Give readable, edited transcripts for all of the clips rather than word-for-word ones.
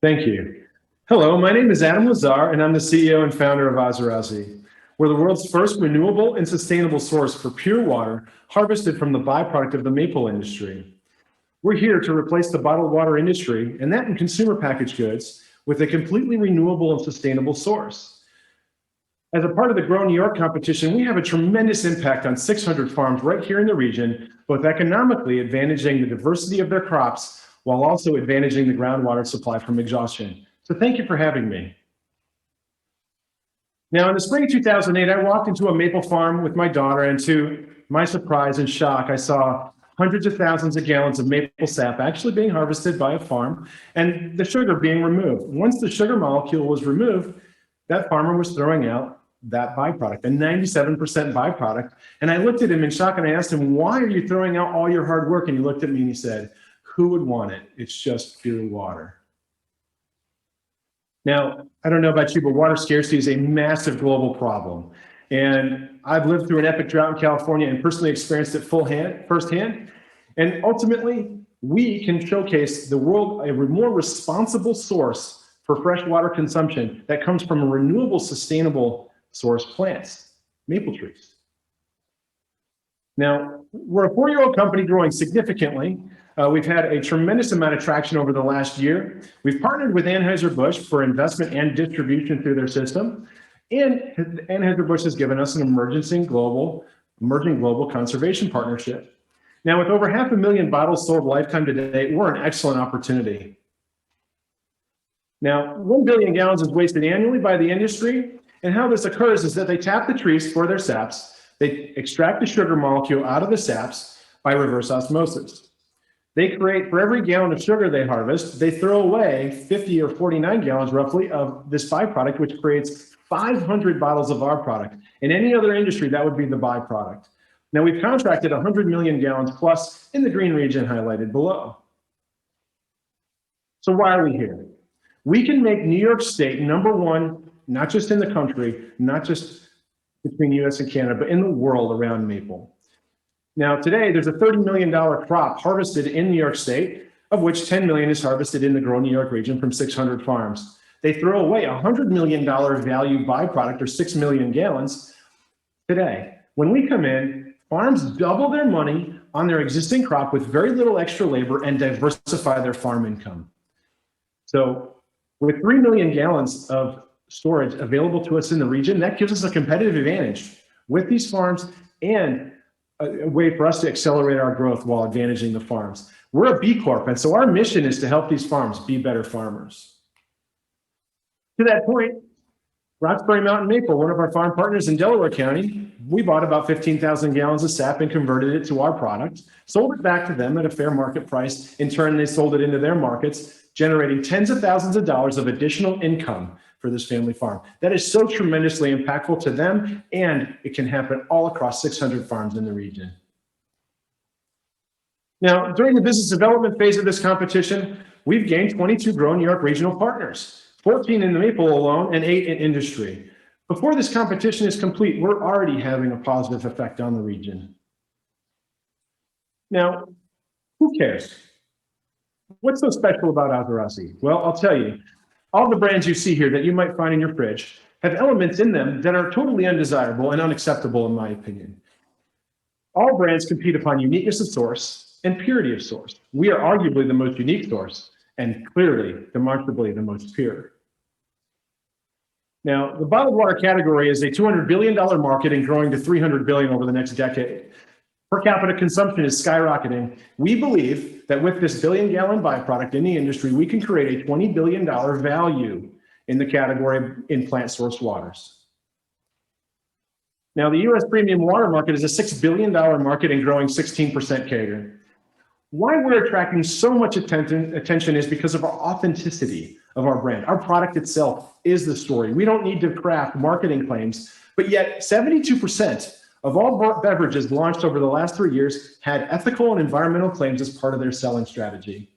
Thank you. Hello, my name is Adam Lazar, and I'm the CEO and founder of Asarasi. We're the world's first renewable and sustainable source for pure water harvested from the byproduct of the maple industry. We're here to replace the bottled water industry, and that in consumer packaged goods, with a completely renewable and sustainable source. As a part of the Grow New York competition, we have a tremendous impact on 600 farms right here in the region, both economically advantaging the diversity of their crops while also advantaging the groundwater supply from exhaustion. So thank you for having me. Now, in the spring of 2008, I walked into a maple farm with my daughter, and to my surprise and shock, I saw hundreds of thousands of gallons of maple sap actually being harvested by a farm and the sugar being removed. Once the sugar molecule was removed, that farmer was throwing out that byproduct, a 97% byproduct. And I looked at him in shock and I asked him, "Why are you throwing out all your hard work?" And he looked at me and he said, "Who would want it? It's just pure water." Now, I don't know about you, but water scarcity is a massive global problem. And I've lived through an epic drought in California and personally experienced it firsthand. And ultimately, we can showcase the world a more responsible source for fresh water consumption that comes from a renewable, sustainable source, plants, maple trees. Now, we're a 4-year-old company growing significantly. We've had a tremendous amount of traction over the last year. We've partnered with Anheuser-Busch for investment and distribution through their system. And Anheuser-Busch has given us an emerging global conservation partnership. Now, with over 500,000 bottles sold lifetime to date, we're an excellent opportunity. Now, 1 billion gallons is wasted annually by the industry. And how this occurs is that they tap the trees for their saps. They extract the sugar molecule out of the saps by reverse osmosis. They create, for every gallon of sugar they harvest, they throw away 50 or 49 gallons roughly of this byproduct, which creates 500 bottles of our product. In any other industry, that would be the byproduct. Now, we've contracted 100 million gallons plus in the green region highlighted below. So why are we here? We can make New York State #1, not just in the country, not just between US and Canada, but in the world around maple. Now, today, there's a $30 million crop harvested in New York State, of which $10 million is harvested in the Grow New York region from 600 farms. They throw away a $100 million value byproduct, or 6 million gallons, today. When we come in, farms double their money on their existing crop with very little extra labor and diversify their farm income. So with 3 million gallons of storage available to us in the region, that gives us a competitive advantage with these farms and a way for us to accelerate our growth while advantaging the farms. We're a B Corp, and so our mission is to help these farms be better farmers. To that point, Roxbury Mountain Maple, one of our farm partners in Delaware County, we bought about 15,000 gallons of sap and converted it to our product, sold it back to them at a fair market price. In turn, they sold it into their markets, generating tens of thousands of dollars of additional income for this family farm. That is so tremendously impactful to them, and it can happen all across 600 farms in the region. Now, during the business development phase of this competition, we've gained 22 Grow New York regional partners, 14 in the maple alone and 8 in industry. Before this competition is complete, we're already having a positive effect on the region. Now, who cares? What's so special about Asarasi? Well, I'll tell you. All the brands you see here that you might find in your fridge have elements in them that are totally undesirable and unacceptable, in my opinion. All brands compete upon uniqueness of source and purity of source. We are arguably the most unique source and clearly, demonstrably, the most pure. Now, the bottled water category is a $200 billion market and growing to $300 billion over the next decade. Per capita consumption is skyrocketing. We believe that with this billion-gallon byproduct in the industry, we can create a $20 billion value in the category in plant-sourced waters. Now, the U.S. premium water market is a $6 billion market and growing 16% CAGR. Why we're attracting so much attention is because of our authenticity of our brand. Our product itself is the story. We don't need to craft marketing claims, but yet 72% of all beverages launched over the last 3 years had ethical and environmental claims as part of their selling strategy.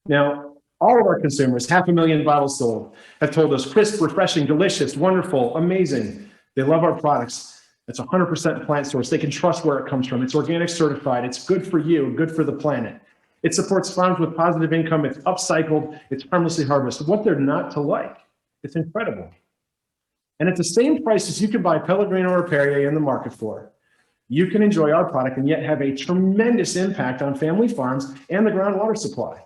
Now, all of our consumers, 500,000 bottles sold, have told us crisp, refreshing, delicious, wonderful, amazing. They love our products. It's 100% plant source. They can trust where it comes from. It's organic certified. It's good for you, good for the planet. It supports farms with positive income. It's upcycled. It's harmlessly harvested. What they're not to like. It's incredible. And at the same price as you can buy Pellegrino or Perrier in the market for, you can enjoy our product and yet have a tremendous impact on family farms and the groundwater supply.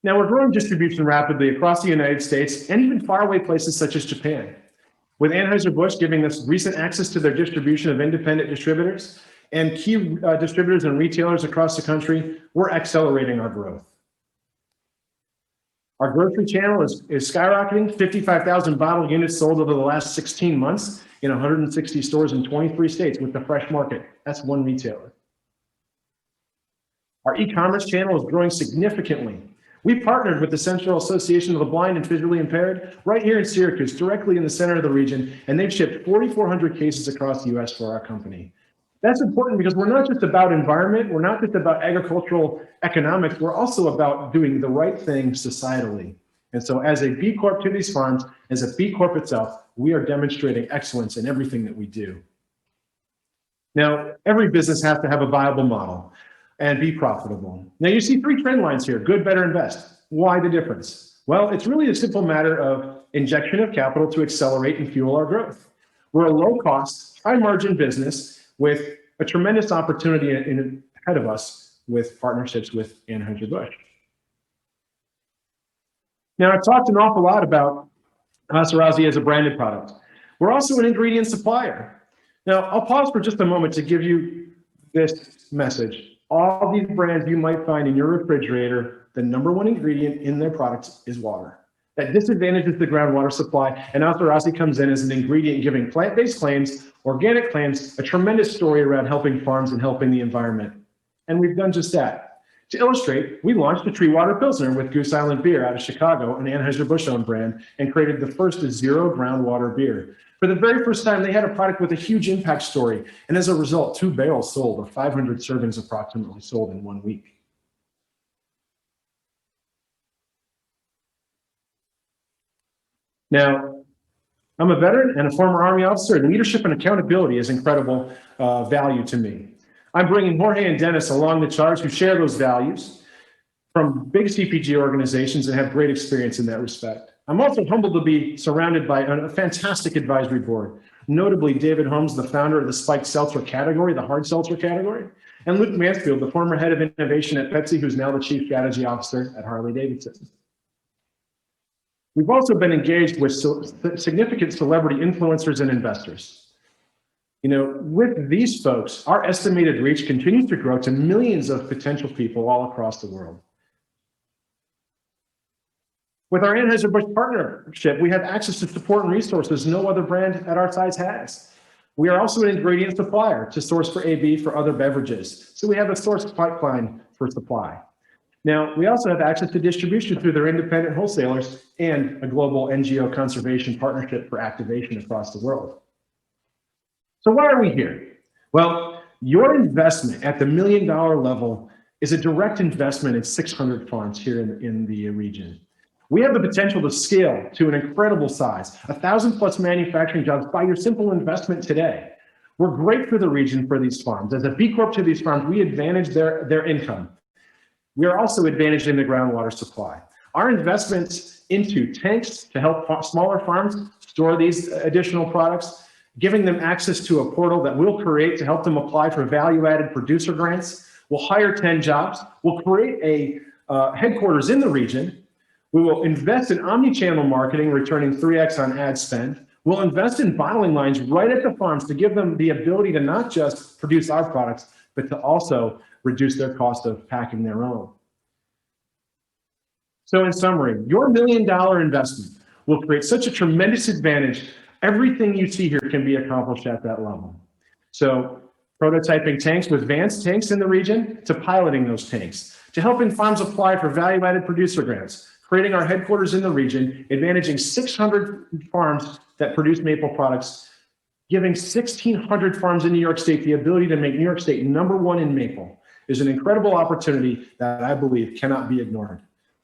Now, we're growing distribution rapidly across the United States and even faraway places such as Japan. With Anheuser-Busch giving us recent access to their distribution of independent distributors and key distributors and retailers across the country, we're accelerating our growth. Our grocery channel is skyrocketing, 55,000 bottle units sold over the last 16 months in 160 stores in 23 states with the Fresh Market. That's one retailer. Our e-commerce channel is growing significantly. We partnered with the Central Association of the Blind and Visually Impaired right here in Syracuse, directly in the center of the region, and they've shipped 4,400 cases across the US for our company. That's important because we're not just about environment, we're not just about agricultural economics, we're also about doing the right thing societally. And so as a B Corp to these farms, as a B Corp itself, we are demonstrating excellence in everything that we do. Now, every business has to have a viable model and be profitable. Now you see three trend lines here: good, better, and best. Why the difference? Well, it's really a simple matter of injection of capital to accelerate and fuel our growth. We're a low cost, high margin business with a tremendous opportunity ahead of us with partnerships with Anheuser-Busch. Now, I've talked an awful lot about Asarasi as a branded product. We're also an ingredient supplier. Now, I'll pause for just a moment to give you this message. All these brands you might find in your refrigerator, the #1 ingredient in their products is water. That disadvantages the groundwater supply, and Asarasi comes in as an ingredient giving plant-based claims, organic claims, a tremendous story around helping farms and helping the environment. And we've done just that. To illustrate, we launched the Tree Water Pilsner with Goose Island Beer out of Chicago, an Anheuser-Busch owned brand, and created the first zero groundwater beer. For the very first time, they had a product with a huge impact story. And as a result, 2 barrels sold, of 500 servings approximately sold in 1 week. Now, I'm a veteran and a former Army officer, and leadership and accountability is incredible value to me. I'm bringing Jorge and Dennis along the charge who share those values from big CPG organizations and have great experience in that respect. I'm also humbled to be surrounded by a fantastic advisory board, notably David Holmes, the founder of the spiked seltzer category, the hard seltzer category, and Luke Mansfield, the former head of innovation at Pepsi, who's now the chief strategy officer at Harley-Davidson. We've also been engaged with significant celebrity influencers and investors. You know, with these folks, our estimated reach continues to grow to millions of potential people all across the world. With our Anheuser-Busch partnership, we have access to support and resources no other brand at our size has. We are also an ingredient supplier to source for AB for other beverages. So we have a source pipeline for supply. Now, we also have access to distribution through their independent wholesalers and a global NGO conservation partnership for activation across the world. So why are we here? Well, your investment at the $1 million level is a direct investment in 600 farms here in the region. We have the potential to scale to an incredible size, 1,000+ manufacturing jobs by your simple investment today. We're great for the region for these farms. As a B Corp to these farms, we advantage their income. We are also advantaged in the groundwater supply. Our investments into tanks to help smaller farms store these additional products, giving them access to a portal that we'll create to help them apply for value-added producer grants. We'll hire 10 jobs. We'll create a headquarters in the region. We will invest in omni-channel marketing, returning 3x on ad spend. We'll invest in bottling lines right at the farms to give them the ability to not just produce our products, but to also reduce their cost of packing their own. So in summary, your $1 million investment will create such a tremendous advantage. Everything you see here can be accomplished at that level. So prototyping tanks with advanced tanks in the region, to piloting those tanks, to helping farms apply for value-added producer grants, creating our headquarters in the region, advantaging 600 farms that produce maple products, giving 1,600 farms in New York State the ability to make New York State #1 in maple is an incredible opportunity that I believe cannot be ignored.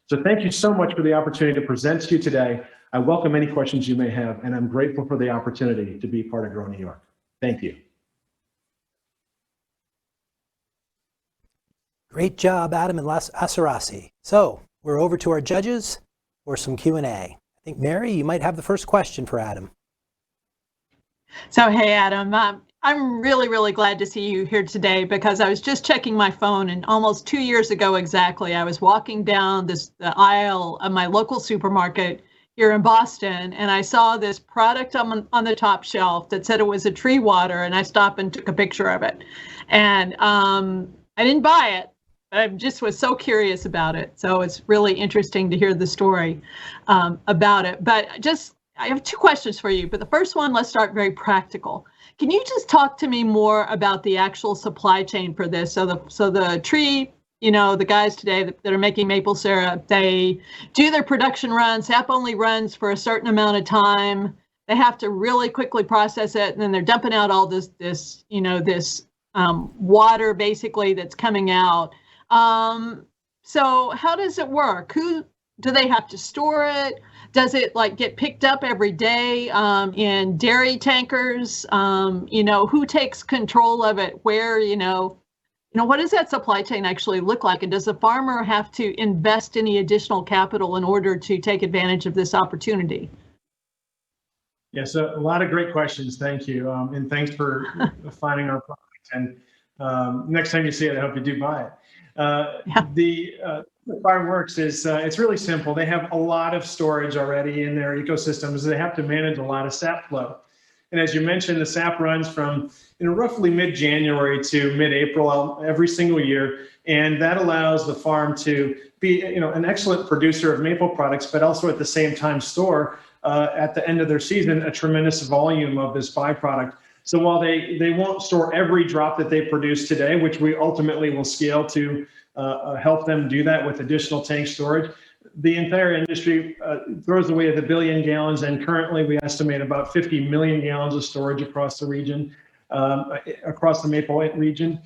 So thank you so much for the opportunity to present to you today. I welcome any questions you may have, and I'm grateful for the opportunity to be part of Grow New York. Thank you. Great job, Adam and Asarasi. So we're over to our judges for some Q&A. I think, Mary, you might have the first question for Adam. So, hey, Adam, I'm really, really glad to see you here today because I was just checking my phone, and almost 2 years ago exactly, I was walking down the aisle of my local supermarket here in Boston, and I saw this product on the top shelf that said it was a tree water, and I stopped and took a picture of it. And I didn't buy it, but I just was so curious about it. So it's really interesting to hear the story about it. But I have two questions for you, but the first one, let's start very practical. Can you just talk to me more about the actual supply chain for this? So the tree, the guys today that are making maple syrup, they do their production runs. Sap only runs for a certain amount of time. They have to really quickly process it, and then they're dumping out all this water basically that's coming out. So how does it work? Who do they have to store it? Does it get picked up every day in dairy tankers? Who takes control of it? Where, what does that supply chain actually look like? And does the farmer have to invest any additional capital in order to take advantage of this opportunity? Yeah, so a lot of great questions. Thank you. And thanks for finding our product. And next time you see it, I hope you do buy it. The farm works is it's really simple. They have a lot of storage already in their ecosystems. They have to manage a lot of sap flow. And as you mentioned, the sap runs from roughly mid-January to mid-April every single year. And that allows the farm to be an excellent producer of maple products, but also at the same time store at the end of their season a tremendous volume of this byproduct. So while they won't store every drop that they produce today, which we ultimately will scale to help them do that with additional tank storage, the entire industry throws away 1 billion gallons, and currently we estimate about 50 million gallons of storage across the region, across the maple region.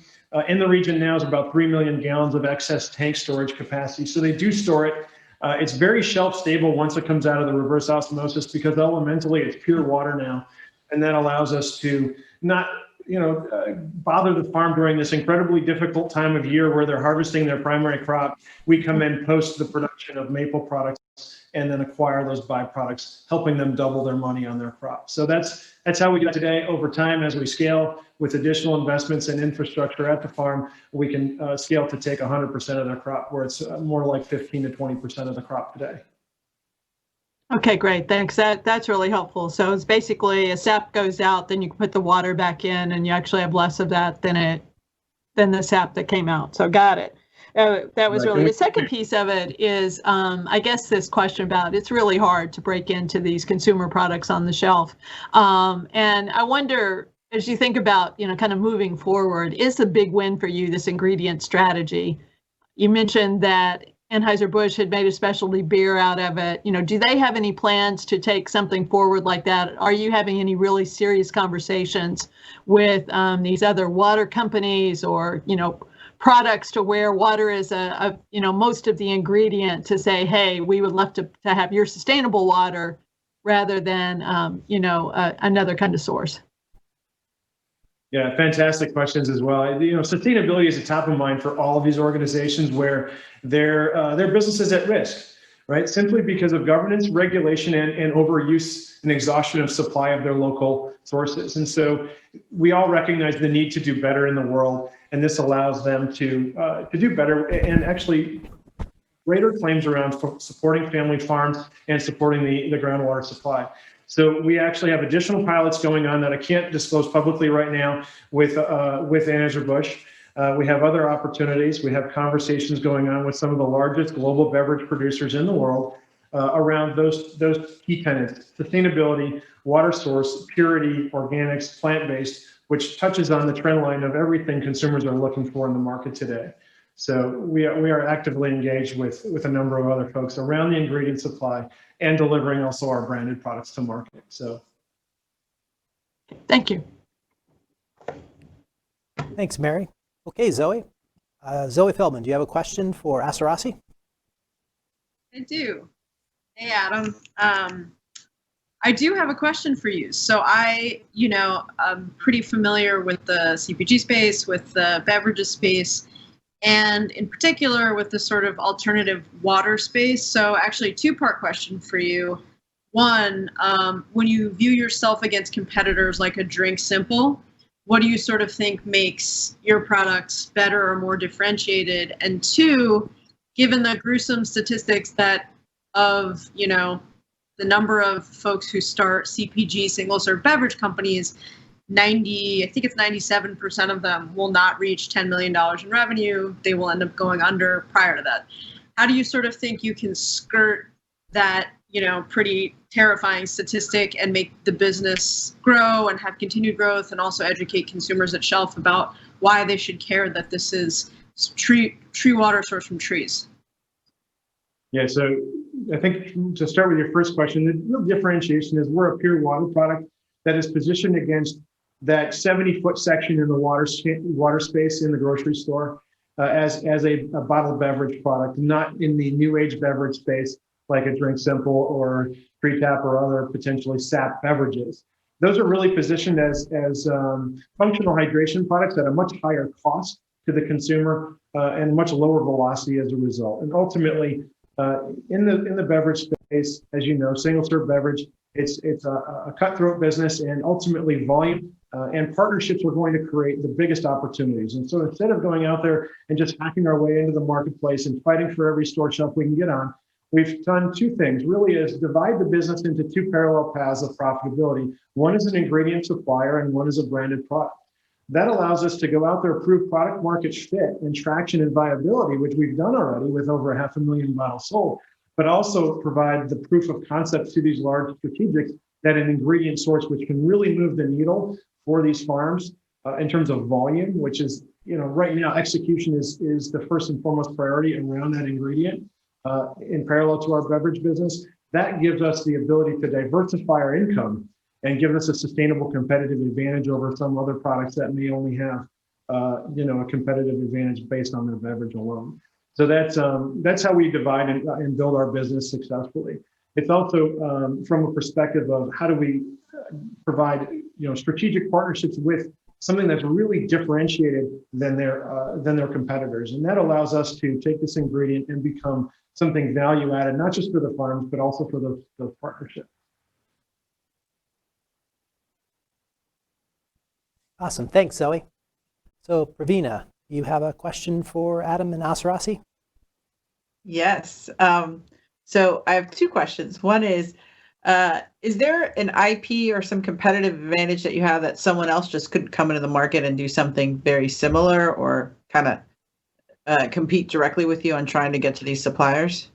In the region now is about 3 million gallons of excess tank storage capacity. So they do store it. It's very shelf stable once it comes out of the reverse osmosis because elementally it's pure water now. And that allows us to not, bother the farm during this incredibly difficult time of year where they're harvesting their primary crop. We come in post the production of maple products and then acquire those byproducts, helping them double their money on their crop. So that's how we do that today. Over time, as we scale with additional investments in infrastructure at the farm, we can scale to take 100% of their crop, where it's more like 15 to 20% of the crop today. Okay, great. Thanks. That's really helpful. So it's basically a sap goes out, then you put the water back in, and you actually have less of that than the sap that came out. So got it. That was really the second piece of it is, I guess this question about it's really hard to break into these consumer products on the shelf. And I wonder, as you think about, kind of moving forward, is the big win for you this ingredient strategy? You mentioned that Anheuser-Busch had made a specialty beer out of it. Do they have any plans to take something forward like that? Are you having any really serious conversations with these other water companies or, products to where water is most of the ingredient to say, hey, we would love to have your sustainable water rather than, another kind of source? Yeah, fantastic questions as well. Sustainability is a top of mind for all of these organizations where their business is at risk, right? Simply because of governance, regulation, and overuse and exhaustion of supply of their local sources. And so we all recognize the need to do better in the world, and this allows them to do better and actually greater claims around supporting family farms and supporting the groundwater supply. So we actually have additional pilots going on that I can't disclose publicly right now with Anheuser-Busch. We have other opportunities. We have conversations going on with some of the largest global beverage producers in the world around those key tenets: sustainability, water source, purity, organics, plant-based, which touches on the trend line of everything consumers are looking for in the market today. So we are actively engaged with a number of other folks around the ingredient supply and delivering also our branded products to market. So, thank you. Thanks, Mary. Okay, Zoe. Zoe Feldman, do you have a question for Asarasi? I do. Hey, Adam. I do have a question for you. So I'm pretty familiar with the CPG space, with the beverages space. and in particular with the sort of alternative water space. So actually, two-part question for you. One, when you view yourself against competitors like a Drink Simple, what do you sort of think makes your products better or more differentiated? And two, given the gruesome statistics that of, the number of folks who start CPG single serve beverage companies, I think it's 97% of them will not reach $10 million in revenue. They will end up going under prior to that. How do you sort of think you can skirt that, pretty terrifying statistic and make the business grow and have continued growth, and also educate consumers at shelf about why they should care that this is tree water sourced from trees? Yeah, so I think to start with your first question, the real differentiation is we're a pure water product that is positioned against that 70-foot section in the water space in the grocery store as a bottled beverage product, not in the new age beverage space like a Drink Simple or Tree Tap or other potentially sap beverages. Those are really positioned as functional hydration products at a much higher cost to the consumer and much lower velocity as a result. And ultimately, in the beverage space, as you know, single serve beverage, it's a cutthroat business, and ultimately volume and partnerships are going to create the biggest opportunities. And so instead of going out there and just hacking our way into the marketplace and fighting for every store shelf we can get on, we've done two things, really, is divide the business into two parallel paths of profitability. One is an ingredient supplier and one is a branded product. That allows us to go out there, prove product market fit and traction and viability, which we've done already with over 500,000 bottles sold, but also provide the proof of concept to these large strategics that an ingredient source, which can really move the needle for these farms in terms of volume, which is, right now, execution is the first and foremost priority around that ingredient in parallel to our beverage business. That gives us the ability to diversify our income and give us a sustainable competitive advantage over some other products that may only have, a competitive advantage based on their beverage alone. So that's how we divide and build our business successfully. It's also from a perspective of how do we provide, strategic partnerships with something that's really differentiated than their competitors, and that allows us to take this ingredient and become something value added, not just for the farms, but also for those partnerships. Awesome. Thanks, Zoe. So, Pravina, you have a question for Adam and Asarasi? Yes. So I have two questions. One is there an IP or some competitive advantage that you have that someone else just couldn't come into the market and do something very similar, or kind of compete directly with you on trying to get to these suppliers?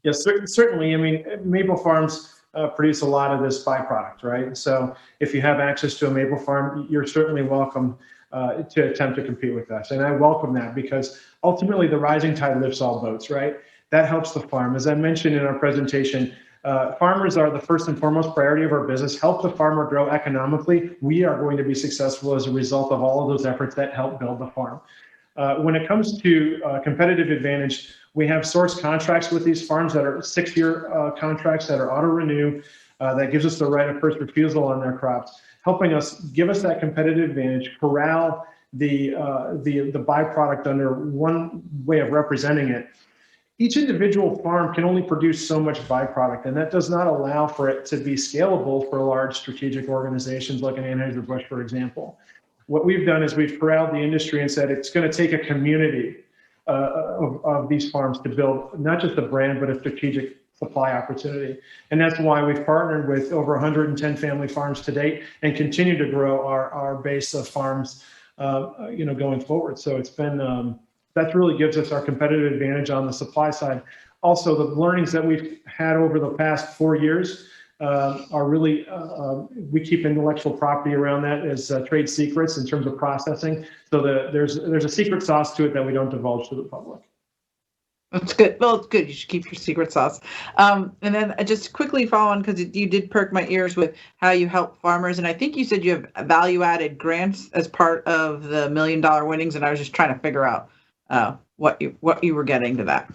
Yes, certainly. I mean, maple farms produce a lot of this byproduct, right? So if you have access to a maple farm, you're certainly welcome to attempt to compete with us. And I welcome that, because ultimately the rising tide lifts all boats, right? That helps the farm. As I mentioned in our presentation, farmers are the first and foremost priority of our business. Help the farmer grow economically. We are going to be successful as a result of all of those efforts that help build the farm. When it comes to competitive advantage, we have source contracts with these farms that are 6-year contracts that are auto-renew. That gives us the right of first refusal on their crops, helping us give us that competitive advantage, corral the byproduct under one way of representing it. Each individual farm can only produce so much byproduct, and that does not allow for it to be scalable for large strategic organizations like an Anheuser-Busch, for example. What we've done is we've corralled the industry and said it's going to take a community of these farms to build not just a brand, but a strategic supply opportunity. And that's why we've partnered with over 110 family farms to date and continue to grow our base of farms, going forward. So it's been, that really gives us our competitive advantage on the supply side. Also, the learnings that we've had over the past 4 years are really, we keep intellectual property around that as trade secrets in terms of processing. So there's a secret sauce to it that we don't divulge to the public. That's good. Well, it's good. You should keep your secret sauce. And then I just quickly follow on, because you did perk my ears with how you help farmers. And I think you said you have value-added grants as part of the $1 million winnings. And I was just trying to figure out what you were getting to that.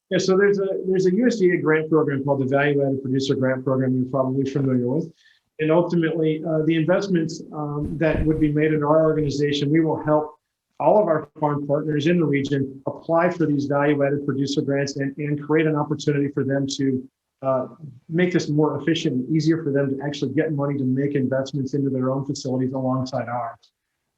Yeah, so there's a USDA grant program called the Value Added Producer Grant Program you're probably familiar with. And ultimately, the investments that would be made in our organization, we will help all of our farm partners in the region apply for these value-added producer grants and create an opportunity for them to make this more efficient and easier for them to actually get money to make investments into their own facilities alongside ours.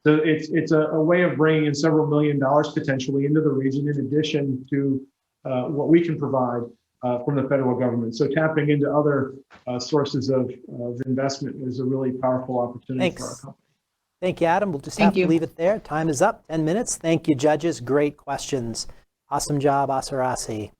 So it's a way of bringing in several $1 million potentially into the region in addition to what we can provide from the federal government. So tapping into other sources of investment is a really powerful opportunity for our Thanks. company. Thank you, Adam. We'll just Thank have to you. leave it there. Time is up, 10 minutes. Thank you, judges. Great questions. Awesome job, Asarasi.